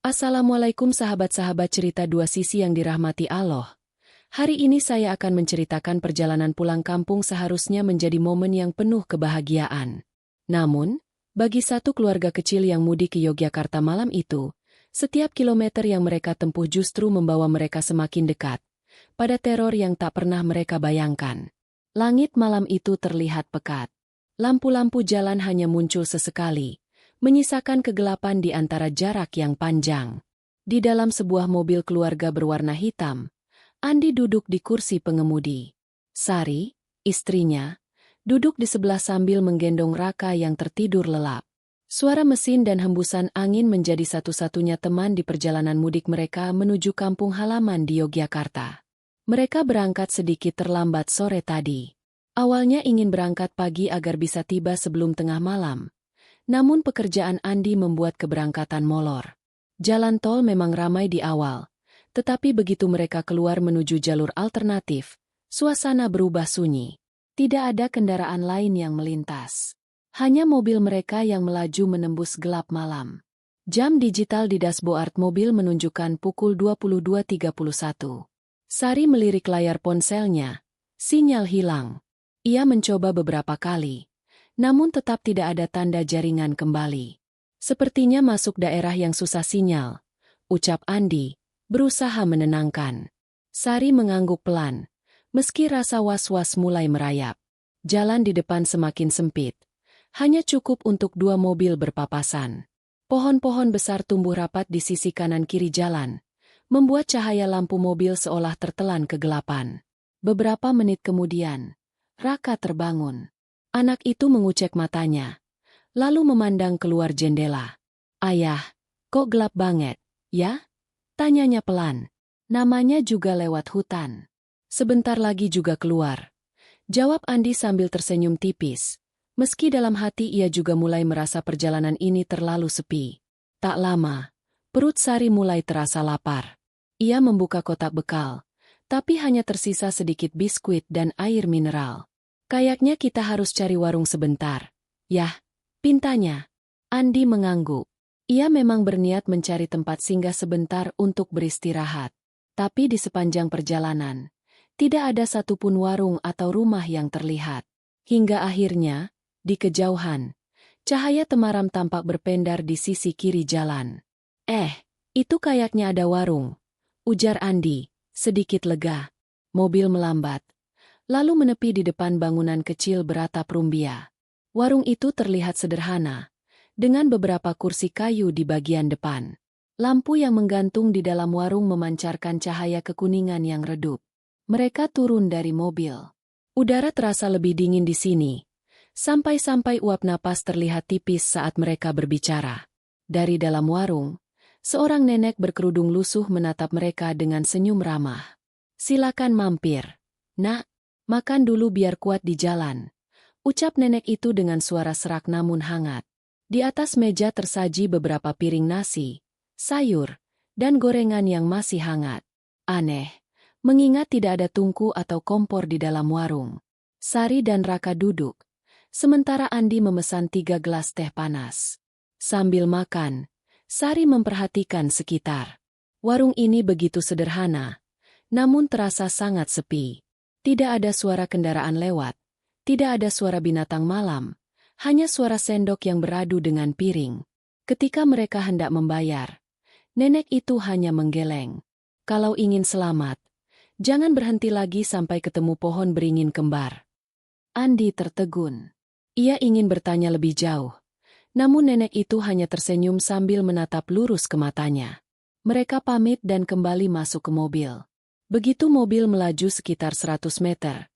Assalamualaikum sahabat-sahabat cerita dua sisi yang dirahmati Allah. Hari ini saya akan menceritakan perjalanan pulang kampung seharusnya menjadi momen yang penuh kebahagiaan. Namun, bagi satu keluarga kecil yang mudik ke Yogyakarta malam itu, setiap kilometer yang mereka tempuh justru membawa mereka semakin dekat pada teror yang tak pernah mereka bayangkan. Langit malam itu terlihat pekat. Lampu-lampu jalan hanya muncul sesekali, menyisakan kegelapan di antara jarak yang panjang. Di dalam sebuah mobil keluarga berwarna hitam, Andi duduk di kursi pengemudi. Sari, istrinya, duduk di sebelah sambil menggendong Raka yang tertidur lelap. Suara mesin dan hembusan angin menjadi satu-satunya teman di perjalanan mudik mereka menuju kampung halaman di Yogyakarta. Mereka berangkat sedikit terlambat sore tadi. Awalnya ingin berangkat pagi agar bisa tiba sebelum tengah malam. Namun pekerjaan Andi membuat keberangkatan molor. Jalan tol memang ramai di awal, tetapi begitu mereka keluar menuju jalur alternatif, suasana berubah sunyi. Tidak ada kendaraan lain yang melintas. Hanya mobil mereka yang melaju menembus gelap malam. Jam digital di dashboard mobil menunjukkan pukul 22.31. Sari melirik layar ponselnya. Sinyal hilang. Ia mencoba beberapa kali. Namun tetap tidak ada tanda jaringan kembali. Sepertinya masuk daerah yang susah sinyal, ucap Andi, berusaha menenangkan. Sari mengangguk pelan, meski rasa was-was mulai merayap. Jalan di depan semakin sempit, hanya cukup untuk dua mobil berpapasan. Pohon-pohon besar tumbuh rapat di sisi kanan kiri jalan, membuat cahaya lampu mobil seolah tertelan kegelapan. Beberapa menit kemudian, Raka terbangun. Anak itu mengucek matanya, lalu memandang keluar jendela. Ayah, kok gelap banget, ya? Tanyanya pelan. Namanya juga lewat hutan. Sebentar lagi juga keluar. Jawab Andi sambil tersenyum tipis. Meski dalam hati ia juga mulai merasa perjalanan ini terlalu sepi. Tak lama, perut Sari mulai terasa lapar. Ia membuka kotak bekal, tapi hanya tersisa sedikit biskuit dan air mineral. Kayaknya kita harus cari warung sebentar. Yah, pintanya. Andi mengangguk. Ia memang berniat mencari tempat singgah sebentar untuk beristirahat. Tapi di sepanjang perjalanan, tidak ada satupun warung atau rumah yang terlihat. Hingga akhirnya, di kejauhan, cahaya temaram tampak berpendar di sisi kiri jalan. Itu kayaknya ada warung, ujar Andi, sedikit lega. Mobil melambat, lalu menepi di depan bangunan kecil beratap rumbia. Warung itu terlihat sederhana, dengan beberapa kursi kayu di bagian depan. Lampu yang menggantung di dalam warung memancarkan cahaya kekuningan yang redup. Mereka turun dari mobil. Udara terasa lebih dingin di sini. Sampai-sampai uap napas terlihat tipis saat mereka berbicara. Dari dalam warung, seorang nenek berkerudung lusuh menatap mereka dengan senyum ramah. Silakan mampir, Nak. Makan dulu biar kuat di jalan, ucap nenek itu dengan suara serak namun hangat. Di atas meja tersaji beberapa piring nasi, sayur, dan gorengan yang masih hangat. Aneh, mengingat tidak ada tungku atau kompor di dalam warung. Sari dan Raka duduk, sementara Andi memesan 3 gelas teh panas. Sambil makan, Sari memperhatikan sekitar. Warung ini begitu sederhana, namun terasa sangat sepi. Tidak ada suara kendaraan lewat, tidak ada suara binatang malam, hanya suara sendok yang beradu dengan piring. Ketika mereka hendak membayar, nenek itu hanya menggeleng. Kalau ingin selamat, jangan berhenti lagi sampai ketemu pohon beringin kembar. Andi tertegun. Ia ingin bertanya lebih jauh, namun nenek itu hanya tersenyum sambil menatap lurus ke matanya. Mereka pamit dan kembali masuk ke mobil. Begitu mobil melaju sekitar 100 meter,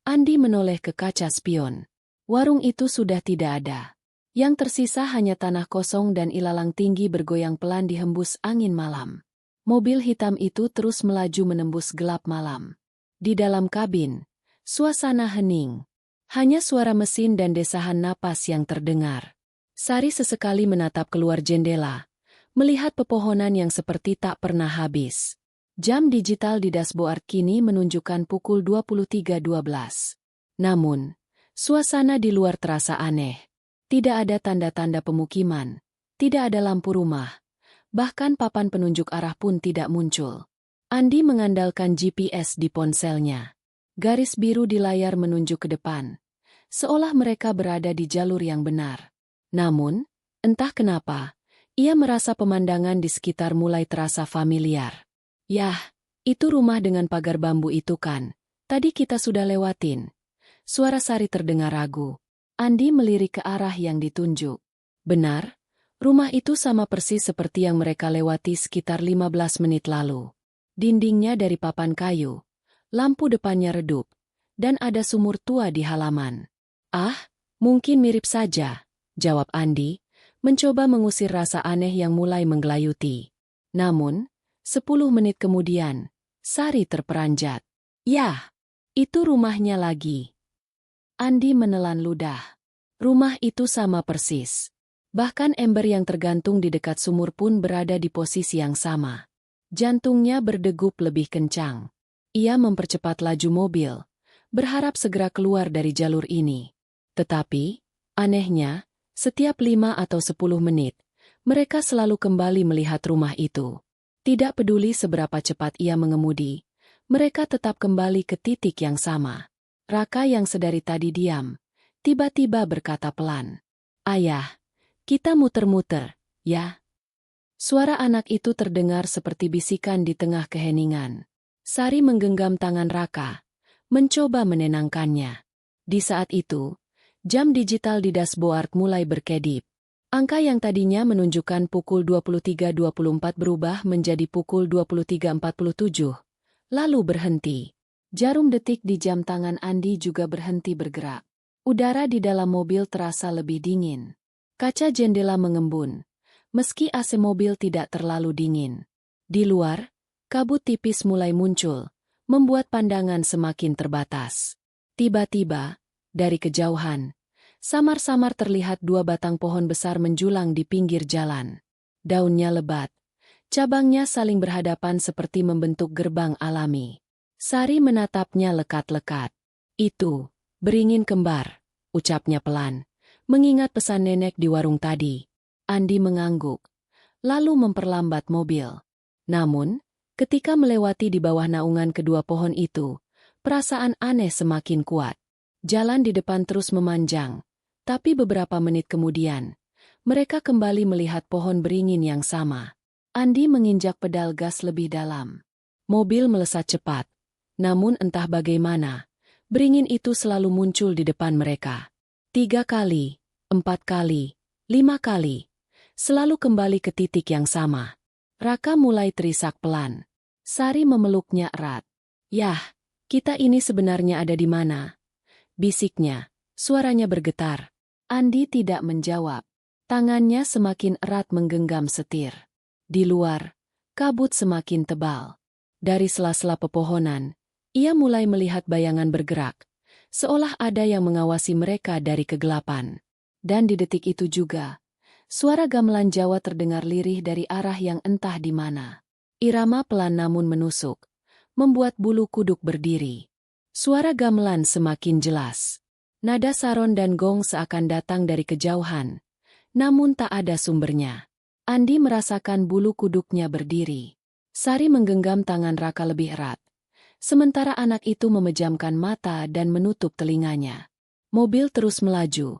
Andi menoleh ke kaca spion. Warung itu sudah tidak ada. Yang tersisa hanya tanah kosong dan ilalang tinggi bergoyang pelan dihembus angin malam. Mobil hitam itu terus melaju menembus gelap malam. Di dalam kabin, suasana hening. Hanya suara mesin dan desahan napas yang terdengar. Sari sesekali menatap keluar jendela, melihat pepohonan yang seperti tak pernah habis. Jam digital di dashboard kini menunjukkan pukul 23.12. Namun, suasana di luar terasa aneh. Tidak ada tanda-tanda pemukiman, tidak ada lampu rumah, Bahkan papan penunjuk arah pun tidak muncul. Andi mengandalkan GPS di ponselnya. Garis biru di layar menunjuk ke depan, seolah mereka berada di jalur yang benar. Namun, entah kenapa, ia merasa pemandangan di sekitar mulai terasa familiar. Yah, itu rumah dengan pagar bambu itu kan? Tadi kita sudah lewatin. Suara Sari terdengar ragu. Andi melirik ke arah yang ditunjuk. Benar, rumah itu sama persis seperti yang mereka lewati sekitar 15 menit lalu. Dindingnya dari papan kayu, lampu depannya redup, dan ada sumur tua di halaman. Ah, mungkin mirip saja, jawab Andi, mencoba mengusir rasa aneh yang mulai menggelayuti. Namun, 10 menit kemudian, Sari terperanjat. Yah, itu rumahnya lagi. Andi menelan ludah. Rumah itu sama persis. Bahkan ember yang tergantung di dekat sumur pun berada di posisi yang sama. Jantungnya berdegup lebih kencang. Ia mempercepat laju mobil, berharap segera keluar dari jalur ini. Tetapi, anehnya, setiap 5 atau 10 menit, mereka selalu kembali melihat rumah itu. Tidak peduli seberapa cepat ia mengemudi, mereka tetap kembali ke titik yang sama. Raka yang sedari tadi diam, tiba-tiba berkata pelan, "Ayah, kita muter-muter, ya?" Suara anak itu terdengar seperti bisikan di tengah keheningan. Sari menggenggam tangan Raka, mencoba menenangkannya. Di saat itu, jam digital di dashboard mulai berkedip. Angka yang tadinya menunjukkan pukul 23.24 berubah menjadi pukul 23.47, lalu berhenti. Jarum detik di jam tangan Andi juga berhenti bergerak. Udara di dalam mobil terasa lebih dingin. Kaca jendela mengembun, meski AC mobil tidak terlalu dingin. Di luar, kabut tipis mulai muncul, membuat pandangan semakin terbatas. Tiba-tiba, dari kejauhan, samar-samar terlihat 2 batang pohon besar menjulang di pinggir jalan. Daunnya lebat, cabangnya saling berhadapan seperti membentuk gerbang alami. Sari menatapnya lekat-lekat. "Itu, beringin kembar," ucapnya pelan, mengingat pesan nenek di warung tadi. Andi mengangguk, lalu memperlambat mobil. Namun, ketika melewati di bawah naungan kedua pohon itu, perasaan aneh semakin kuat. Jalan di depan terus memanjang, tapi beberapa menit kemudian, mereka kembali melihat pohon beringin yang sama. Andi menginjak pedal gas lebih dalam. Mobil melesat cepat. Namun entah bagaimana, beringin itu selalu muncul di depan mereka. 3 kali, 4 kali, 5 kali. Selalu kembali ke titik yang sama. Raka mulai terisak pelan. Sari memeluknya erat. "Yah, kita ini sebenarnya ada di mana?" bisiknya, suaranya bergetar. Andi tidak menjawab. Tangannya semakin erat menggenggam setir. Di luar, kabut semakin tebal. Dari sela-sela pepohonan, ia mulai melihat bayangan bergerak, seolah ada yang mengawasi mereka dari kegelapan. Dan di detik itu juga, suara gamelan Jawa terdengar lirih dari arah yang entah di mana. Irama pelan namun menusuk, membuat bulu kuduk berdiri. Suara gamelan semakin jelas. Nada saron dan gong seakan datang dari kejauhan, namun tak ada sumbernya. Andi merasakan bulu kuduknya berdiri. Sari menggenggam tangan Raka lebih erat. Sementara anak itu memejamkan mata dan menutup telinganya. Mobil terus melaju,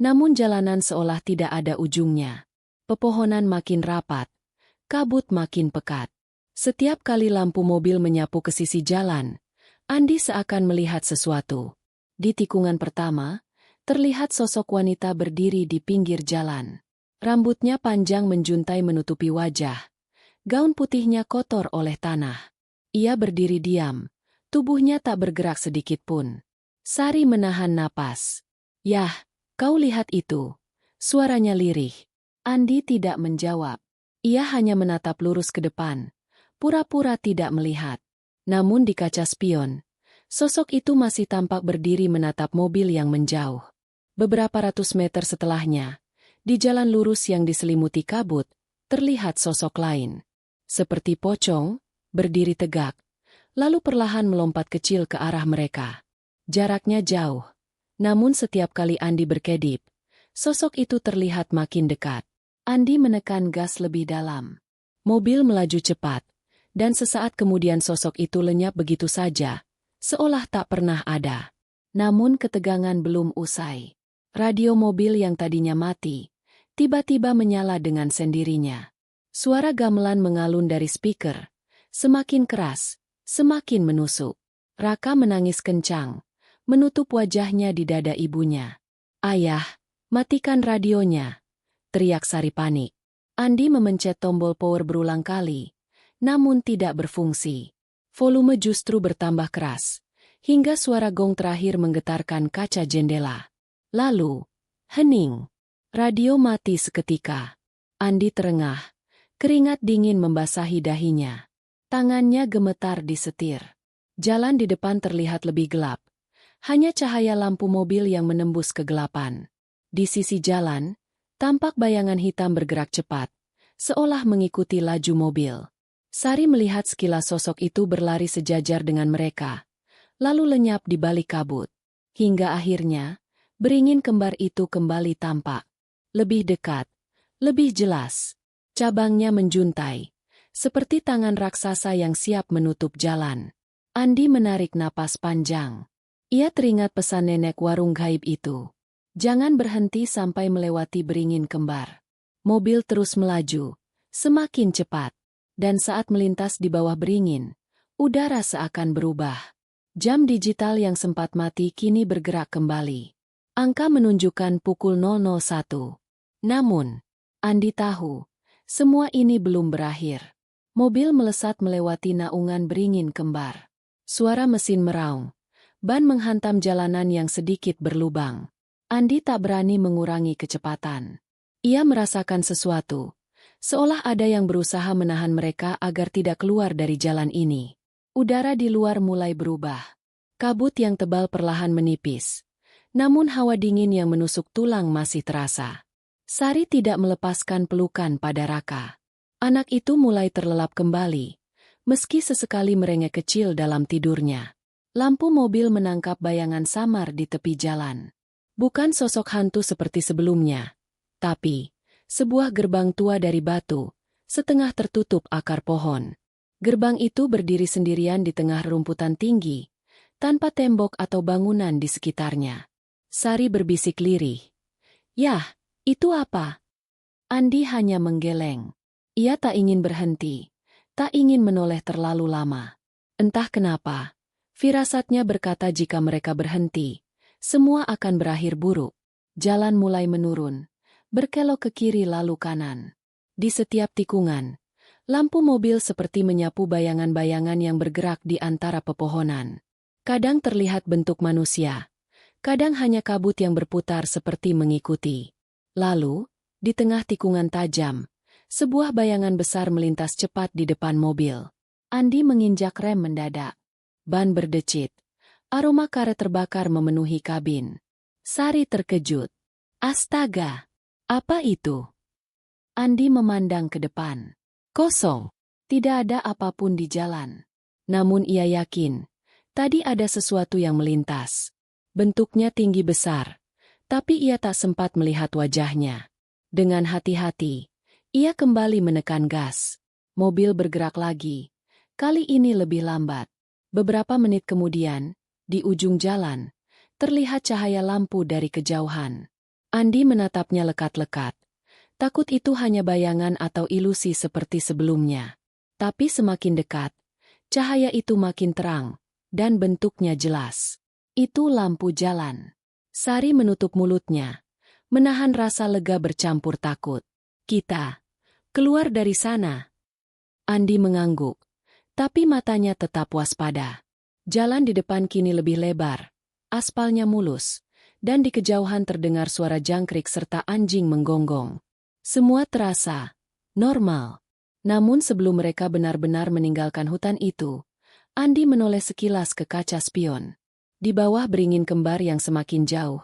namun jalanan seolah tidak ada ujungnya. Pepohonan makin rapat, kabut makin pekat. Setiap kali lampu mobil menyapu ke sisi jalan, Andi seakan melihat sesuatu. Di tikungan pertama, terlihat sosok wanita berdiri di pinggir jalan. Rambutnya panjang menjuntai menutupi wajah. Gaun putihnya kotor oleh tanah. Ia berdiri diam, tubuhnya tak bergerak sedikit pun. Sari menahan napas. "Yah, kau lihat itu." Suaranya lirih. Andi tidak menjawab. Ia hanya menatap lurus ke depan, pura-pura tidak melihat. Namun di kaca spion, sosok itu masih tampak berdiri menatap mobil yang menjauh. Beberapa ratus meter setelahnya, di jalan lurus yang diselimuti kabut, terlihat sosok lain. Seperti pocong, berdiri tegak, lalu perlahan melompat kecil ke arah mereka. Jaraknya jauh, namun setiap kali Andi berkedip, sosok itu terlihat makin dekat. Andi menekan gas lebih dalam. Mobil melaju cepat, dan sesaat kemudian sosok itu lenyap begitu saja, seolah tak pernah ada. Namun ketegangan belum usai. Radio mobil yang tadinya mati, tiba-tiba menyala dengan sendirinya. Suara gamelan mengalun dari speaker, semakin keras, semakin menusuk. Raka menangis kencang, menutup wajahnya di dada ibunya. "Ayah, matikan radionya!" teriak Sari panik. Andi memencet tombol power berulang kali, namun tidak berfungsi. Volume justru bertambah keras, hingga suara gong terakhir menggetarkan kaca jendela. Lalu, hening. Radio mati seketika. Andi terengah, keringat dingin membasahi dahinya. Tangannya gemetar di setir. Jalan di depan terlihat lebih gelap. Hanya cahaya lampu mobil yang menembus kegelapan. Di sisi jalan, tampak bayangan hitam bergerak cepat, seolah mengikuti laju mobil. Sari melihat sekilas sosok itu berlari sejajar dengan mereka, lalu lenyap di balik kabut. Hingga akhirnya, beringin kembar itu kembali tampak. Lebih dekat, lebih jelas. Cabangnya menjuntai, seperti tangan raksasa yang siap menutup jalan. Andi menarik napas panjang. Ia teringat pesan nenek warung gaib itu. Jangan berhenti sampai melewati beringin kembar. Mobil terus melaju, semakin cepat. Dan saat melintas di bawah beringin, udara seakan berubah. Jam digital yang sempat mati kini bergerak kembali. Angka menunjukkan pukul 001. Namun, Andi tahu, semua ini belum berakhir. Mobil melesat melewati naungan beringin kembar. Suara mesin meraung. Ban menghantam jalanan yang sedikit berlubang. Andi tak berani mengurangi kecepatan. Ia merasakan sesuatu, seolah ada yang berusaha menahan mereka agar tidak keluar dari jalan ini. Udara di luar mulai berubah. Kabut yang tebal perlahan menipis. Namun hawa dingin yang menusuk tulang masih terasa. Sari tidak melepaskan pelukan pada Raka. Anak itu mulai terlelap kembali, meski sesekali merengek kecil dalam tidurnya. Lampu mobil menangkap bayangan samar di tepi jalan. Bukan sosok hantu seperti sebelumnya, tapi sebuah gerbang tua dari batu, setengah tertutup akar pohon. Gerbang itu berdiri sendirian di tengah rumputan tinggi, tanpa tembok atau bangunan di sekitarnya. Sari berbisik lirih. "Yah, itu apa?" Andi hanya menggeleng. Ia tak ingin berhenti, tak ingin menoleh terlalu lama. Entah kenapa, firasatnya berkata jika mereka berhenti, semua akan berakhir buruk. Jalan mulai menurun, berkelok ke kiri lalu kanan. Di setiap tikungan, lampu mobil seperti menyapu bayangan-bayangan yang bergerak di antara pepohonan. Kadang terlihat bentuk manusia, kadang hanya kabut yang berputar seperti mengikuti. Lalu, di tengah tikungan tajam, sebuah bayangan besar melintas cepat di depan mobil. Andi menginjak rem mendadak. Ban berdecit. Aroma karet terbakar memenuhi kabin. Sari terkejut. "Astaga! Apa itu?" Andi memandang ke depan. Kosong. Tidak ada apapun di jalan. Namun ia yakin, tadi ada sesuatu yang melintas. Bentuknya tinggi besar, tapi ia tak sempat melihat wajahnya. Dengan hati-hati, ia kembali menekan gas. Mobil bergerak lagi. Kali ini lebih lambat. Beberapa menit kemudian, di ujung jalan, terlihat cahaya lampu dari kejauhan. Andi menatapnya lekat-lekat. Takut itu hanya bayangan atau ilusi seperti sebelumnya. Tapi semakin dekat, cahaya itu makin terang, dan bentuknya jelas. Itu lampu jalan. Sari menutup mulutnya, menahan rasa lega bercampur takut. "Kita keluar dari sana." Andi mengangguk, tapi matanya tetap waspada. Jalan di depan kini lebih lebar, aspalnya mulus, dan di kejauhan terdengar suara jangkrik serta anjing menggonggong. Semua terasa normal. Namun sebelum mereka benar-benar meninggalkan hutan itu, Andi menoleh sekilas ke kaca spion. Di bawah beringin kembar yang semakin jauh,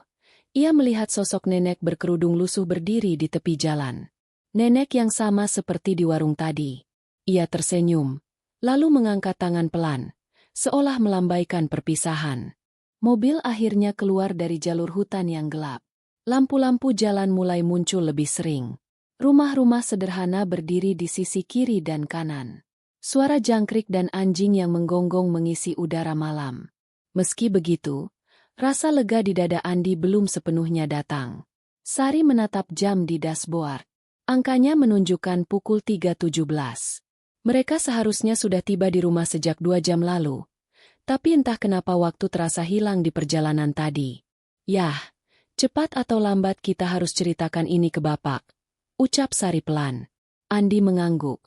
ia melihat sosok nenek berkerudung lusuh berdiri di tepi jalan. Nenek yang sama seperti di warung tadi. Ia tersenyum, lalu mengangkat tangan pelan, seolah melambaikan perpisahan. Mobil akhirnya keluar dari jalur hutan yang gelap. Lampu-lampu jalan mulai muncul lebih sering. Rumah-rumah sederhana berdiri di sisi kiri dan kanan. Suara jangkrik dan anjing yang menggonggong mengisi udara malam. Meski begitu, rasa lega di dada Andi belum sepenuhnya datang. Sari menatap jam di dashboard. Angkanya menunjukkan pukul 3.17. Mereka seharusnya sudah tiba di rumah sejak 2 jam lalu. Tapi entah kenapa waktu terasa hilang di perjalanan tadi. Yah, cepat atau lambat kita harus ceritakan ini ke Bapak, ucap Sari pelan. Andi mengangguk,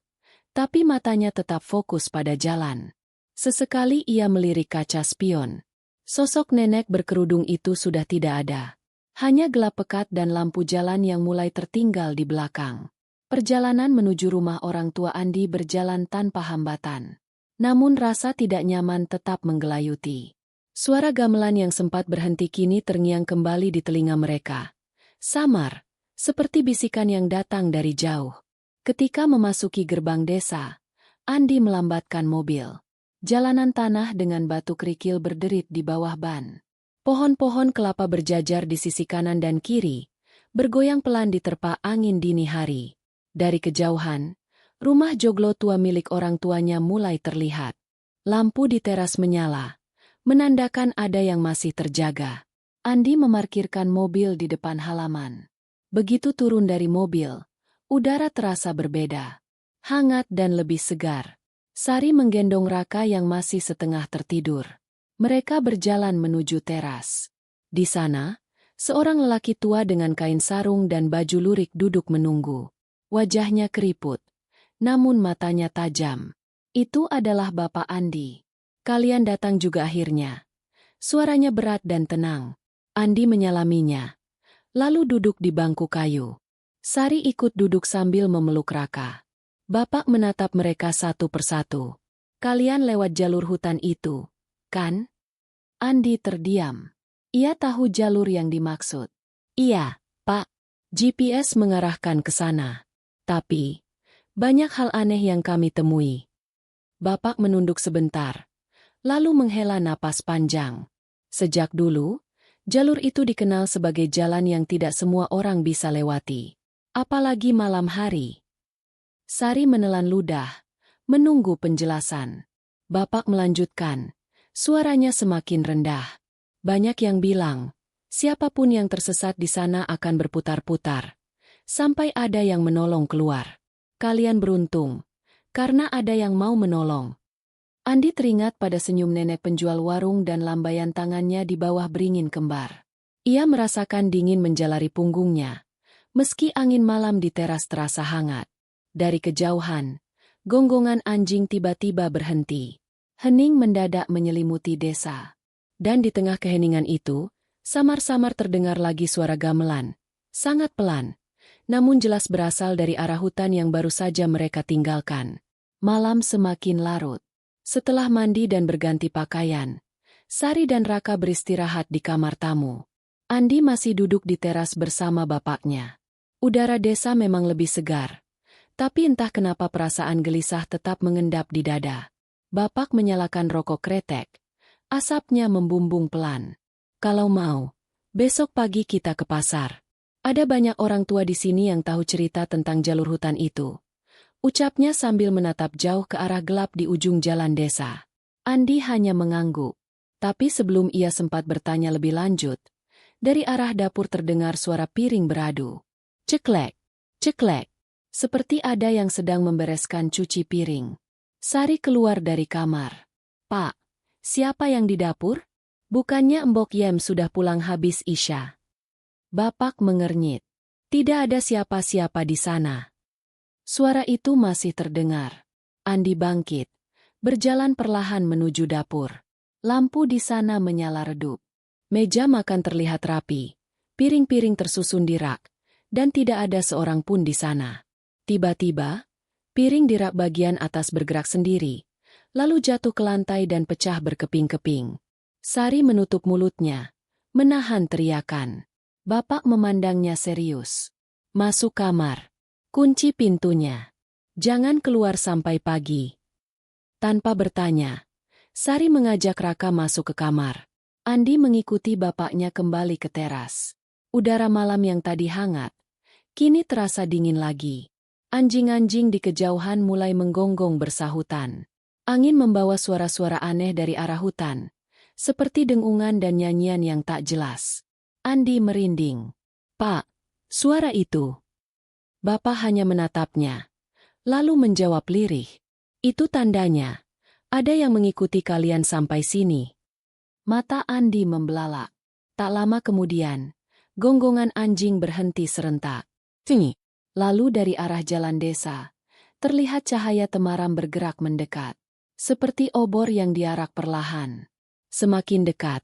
tapi matanya tetap fokus pada jalan. Sesekali ia melirik kaca spion. Sosok nenek berkerudung itu sudah tidak ada. Hanya gelap pekat dan lampu jalan yang mulai tertinggal di belakang. Perjalanan menuju rumah orang tua Andi berjalan tanpa hambatan. Namun rasa tidak nyaman tetap menggelayuti. Suara gamelan yang sempat berhenti kini terngiang kembali di telinga mereka. Samar, seperti bisikan yang datang dari jauh. Ketika memasuki gerbang desa, Andi melambatkan mobil. Jalanan tanah dengan batu kerikil berderit di bawah ban. Pohon-pohon kelapa berjajar di sisi kanan dan kiri, bergoyang pelan diterpa angin dini hari. Dari kejauhan, rumah joglo tua milik orang tuanya mulai terlihat. Lampu di teras menyala, menandakan ada yang masih terjaga. Andi memarkirkan mobil di depan halaman. Begitu turun dari mobil, udara terasa berbeda. Hangat dan lebih segar. Sari menggendong Raka yang masih setengah tertidur. Mereka berjalan menuju teras. Di sana, seorang lelaki tua dengan kain sarung dan baju lurik duduk menunggu. Wajahnya keriput, namun matanya tajam. Itu adalah Bapak Andi. Kalian datang juga akhirnya. Suaranya berat dan tenang. Andi menyalaminya, lalu duduk di bangku kayu. Sari ikut duduk sambil memeluk Raka. Bapak menatap mereka satu persatu. Kalian lewat jalur hutan itu, kan? Andi terdiam. Ia tahu jalur yang dimaksud. Iya, Pak. GPS mengarahkan ke sana. Tapi, banyak hal aneh yang kami temui. Bapak menunduk sebentar, lalu menghela napas panjang. Sejak dulu, jalur itu dikenal sebagai jalan yang tidak semua orang bisa lewati. Apalagi malam hari. Sari menelan ludah, menunggu penjelasan. Bapak melanjutkan, suaranya semakin rendah. Banyak yang bilang, siapapun yang tersesat di sana akan berputar-putar, sampai ada yang menolong keluar. Kalian beruntung, karena ada yang mau menolong. Andi teringat pada senyum nenek penjual warung dan lambaian tangannya di bawah beringin kembar. Ia merasakan dingin menjalari punggungnya, meski angin malam di teras terasa hangat. Dari kejauhan, gonggongan anjing tiba-tiba berhenti. Hening mendadak menyelimuti desa. Dan di tengah keheningan itu, samar-samar terdengar lagi suara gamelan. Sangat pelan, namun jelas berasal dari arah hutan yang baru saja mereka tinggalkan. Malam semakin larut. Setelah mandi dan berganti pakaian, Sari dan Raka beristirahat di kamar tamu. Andi masih duduk di teras bersama bapaknya. Udara desa memang lebih segar. Tapi entah kenapa perasaan gelisah tetap mengendap di dada. Bapak menyalakan rokok kretek. Asapnya membumbung pelan. Kalau mau, besok pagi kita ke pasar. Ada banyak orang tua di sini yang tahu cerita tentang jalur hutan itu. Ucapnya sambil menatap jauh ke arah gelap di ujung jalan desa. Andi hanya mengangguk. Tapi sebelum ia sempat bertanya lebih lanjut, dari arah dapur terdengar suara piring beradu. Ceklek, ceklek. Seperti ada yang sedang membereskan cuci piring. Sari keluar dari kamar. Pak, siapa yang di dapur? Bukannya Mbok Yem sudah pulang habis Isya? Bapak mengernyit. Tidak ada siapa-siapa di sana. Suara itu masih terdengar. Andi bangkit, berjalan perlahan menuju dapur. Lampu di sana menyala redup. Meja makan terlihat rapi. Piring-piring tersusun di rak, dan tidak ada seorang pun di sana. Tiba-tiba, piring di rak bagian atas bergerak sendiri, lalu jatuh ke lantai dan pecah berkeping-keping. Sari menutup mulutnya, menahan teriakan. Bapak memandangnya serius. Masuk kamar. Kunci pintunya. Jangan keluar sampai pagi. Tanpa bertanya, Sari mengajak Raka masuk ke kamar. Andi mengikuti bapaknya kembali ke teras. Udara malam yang tadi hangat, Kini terasa dingin lagi. Anjing-anjing di kejauhan mulai menggonggong bersahutan. Angin membawa suara-suara aneh dari arah hutan, seperti dengungan dan nyanyian yang tak jelas. Andi merinding. "Pak, suara itu." Bapak hanya menatapnya, lalu menjawab lirih. "Itu tandanya. Ada yang mengikuti kalian sampai sini." Mata Andi membelalak. Tak lama kemudian, gonggongan anjing berhenti serentak. Tingi. Lalu dari arah jalan desa, terlihat cahaya temaram bergerak mendekat. Seperti obor yang diarak perlahan. Semakin dekat,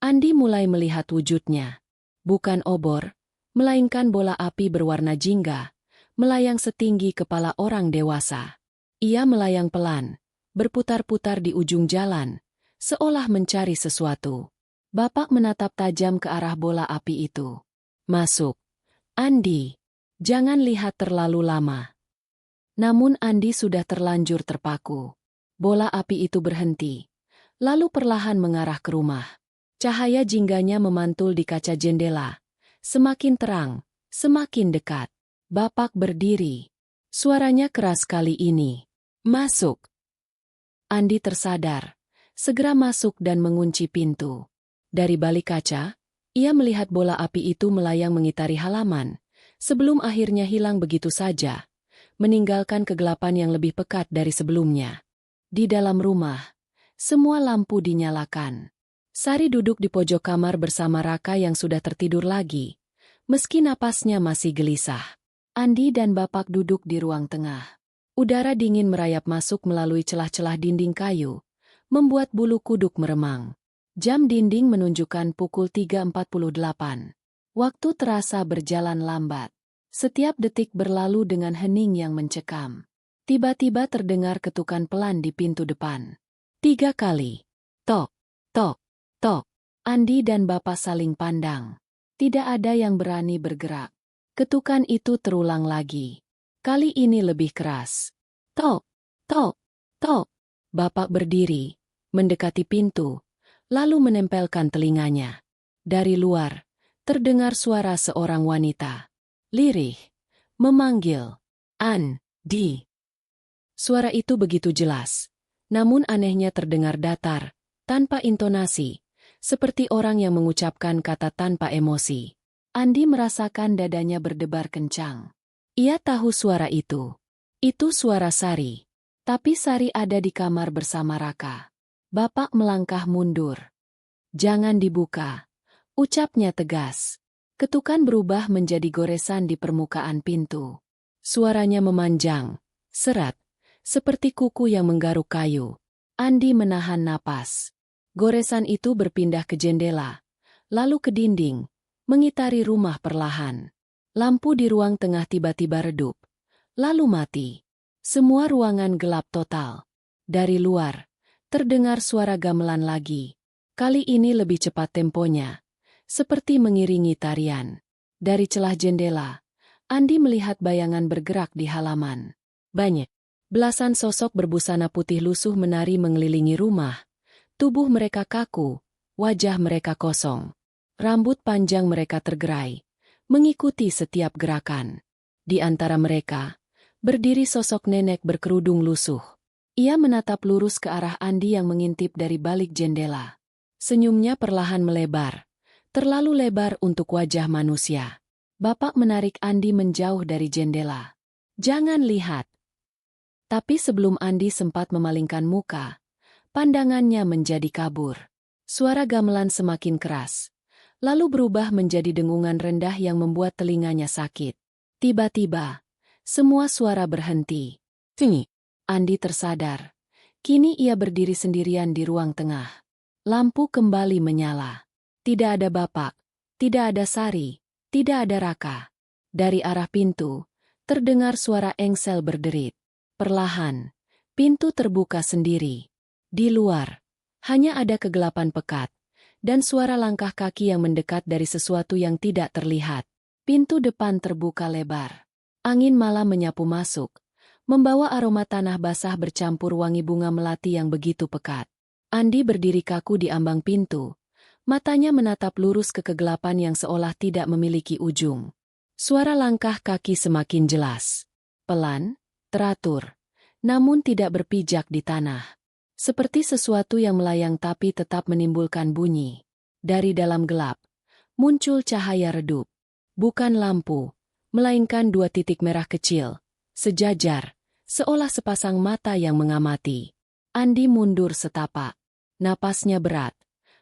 Andi mulai melihat wujudnya. Bukan obor, melainkan bola api berwarna jingga, melayang setinggi kepala orang dewasa. Ia melayang pelan, berputar-putar di ujung jalan, seolah mencari sesuatu. Bapak menatap tajam ke arah bola api itu. "Masuk, Andi. Jangan lihat terlalu lama." Namun Andi sudah terlanjur terpaku. Bola api itu berhenti, lalu perlahan mengarah ke rumah. Cahaya jingganya memantul di kaca jendela. Semakin terang, semakin dekat. Bapak berdiri. Suaranya keras kali ini. "Masuk." Andi tersadar. Segera masuk dan mengunci pintu. Dari balik kaca, ia melihat bola api itu melayang mengitari halaman, sebelum akhirnya hilang begitu saja, meninggalkan kegelapan yang lebih pekat dari sebelumnya. Di dalam rumah, semua lampu dinyalakan. Sari duduk di pojok kamar bersama Raka yang sudah tertidur lagi, meski napasnya masih gelisah. Andi dan Bapak duduk di ruang tengah. Udara dingin merayap masuk melalui celah-celah dinding kayu, membuat bulu kuduk meremang. Jam dinding menunjukkan pukul 3.48. Waktu terasa berjalan lambat. Setiap detik berlalu dengan hening yang mencekam. Tiba-tiba terdengar ketukan pelan di pintu depan. 3 kali. Tok, tok, tok. Andi dan Bapak saling pandang. Tidak ada yang berani bergerak. Ketukan itu terulang lagi. Kali ini lebih keras. Tok, tok, tok. Bapak berdiri, mendekati pintu, lalu menempelkan telinganya. Dari luar, terdengar suara seorang wanita. Lirih, memanggil, "Andi." Suara itu begitu jelas, namun anehnya terdengar datar, tanpa intonasi, seperti orang yang mengucapkan kata tanpa emosi. Andi merasakan dadanya berdebar kencang. Ia tahu suara itu. Itu suara Sari. Tapi Sari ada di kamar bersama Raka. Bapak melangkah mundur. "Jangan dibuka," ucapnya tegas. Ketukan berubah menjadi goresan di permukaan pintu. Suaranya memanjang, serat, seperti kuku yang menggaruk kayu. Andi menahan napas. Goresan itu berpindah ke jendela, lalu ke dinding, mengitari rumah perlahan. Lampu di ruang tengah tiba-tiba redup, lalu mati. Semua ruangan gelap total. Dari luar, terdengar suara gamelan lagi. Kali ini lebih cepat temponya, seperti mengiringi tarian. Dari celah jendela, Andi melihat bayangan bergerak di halaman. Banyak. Belasan sosok berbusana putih lusuh menari mengelilingi rumah. Tubuh mereka kaku, wajah mereka kosong. Rambut panjang mereka tergerai, mengikuti setiap gerakan. Di antara mereka, berdiri sosok nenek berkerudung lusuh. Ia menatap lurus ke arah Andi yang mengintip dari balik jendela. Senyumnya perlahan melebar, terlalu lebar untuk wajah manusia. Bapak menarik Andi menjauh dari jendela. "Jangan lihat." Tapi sebelum Andi sempat memalingkan muka, pandangannya menjadi kabur. Suara gamelan semakin keras, lalu berubah menjadi dengungan rendah yang membuat telinganya sakit. Tiba-tiba, semua suara berhenti. Tingi. Andi tersadar. Kini ia berdiri sendirian di ruang tengah. Lampu kembali menyala. Tidak ada Bapak, tidak ada Sari, tidak ada Raka. Dari arah pintu, terdengar suara engsel berderit. Perlahan, pintu terbuka sendiri. Di luar, hanya ada kegelapan pekat, dan suara langkah kaki yang mendekat dari sesuatu yang tidak terlihat. Pintu depan terbuka lebar. Angin malam menyapu masuk, membawa aroma tanah basah bercampur wangi bunga melati yang begitu pekat. Andi berdiri kaku di ambang pintu, matanya menatap lurus ke kegelapan yang seolah tidak memiliki ujung. Suara langkah kaki semakin jelas. Pelan, teratur, namun tidak berpijak di tanah. Seperti sesuatu yang melayang tapi tetap menimbulkan bunyi. Dari dalam gelap, muncul cahaya redup. Bukan lampu, melainkan dua titik merah kecil, sejajar, seolah sepasang mata yang mengamati. Andi mundur setapak. Napasnya berat.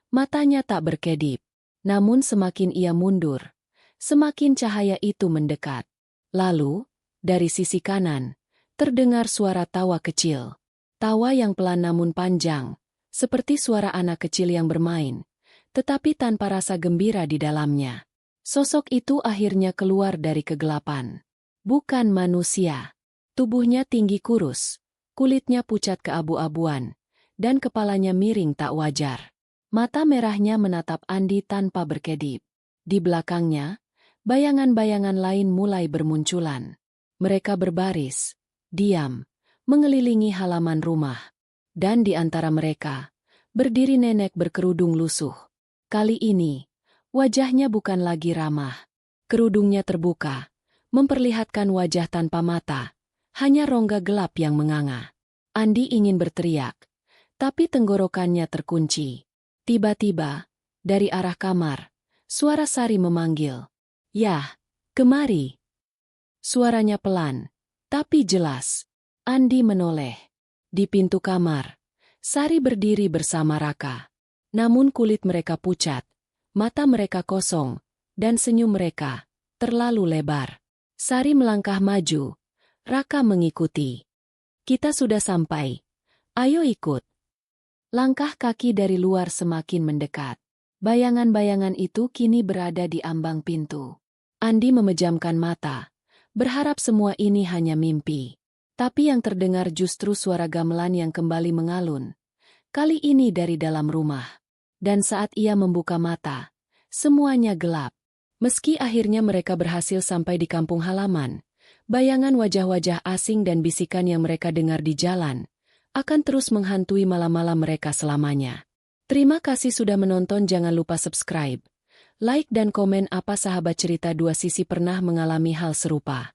Matanya tak berkedip. Namun semakin ia mundur, semakin cahaya itu mendekat. Lalu, dari sisi kanan, terdengar suara tawa kecil. Tawa yang pelan namun panjang, seperti suara anak kecil yang bermain, tetapi tanpa rasa gembira di dalamnya. Sosok itu akhirnya keluar dari kegelapan. Bukan manusia. Tubuhnya tinggi kurus, kulitnya pucat keabu-abuan, dan kepalanya miring tak wajar. Mata merahnya menatap Andi tanpa berkedip. Di belakangnya, bayangan-bayangan lain mulai bermunculan. Mereka berbaris, diam, mengelilingi halaman rumah. Dan di antara mereka, berdiri nenek berkerudung lusuh. Kali ini, wajahnya bukan lagi ramah. Kerudungnya terbuka, memperlihatkan wajah tanpa mata, hanya rongga gelap yang menganga. Andi ingin berteriak, tapi tenggorokannya terkunci. Tiba-tiba, dari arah kamar, suara Sari memanggil. "Yah, kemari." Suaranya pelan, tapi jelas. Andi menoleh. Di pintu kamar, Sari berdiri bersama Raka. Namun kulit mereka pucat, mata mereka kosong, dan senyum mereka terlalu lebar. Sari melangkah maju, Raka mengikuti. "Kita sudah sampai. Ayo ikut." Langkah kaki dari luar semakin mendekat. Bayangan-bayangan itu kini berada di ambang pintu. Andi memejamkan mata, berharap semua ini hanya mimpi. Tapi yang terdengar justru suara gamelan yang kembali mengalun. Kali ini dari dalam rumah. Dan saat ia membuka mata, semuanya gelap. Meski akhirnya mereka berhasil sampai di kampung halaman, bayangan wajah-wajah asing dan bisikan yang mereka dengar di jalan akan terus menghantui malam-malam mereka selamanya. Terima kasih sudah menonton, jangan lupa subscribe, like dan komen apa sahabat cerita dua sisi pernah mengalami hal serupa.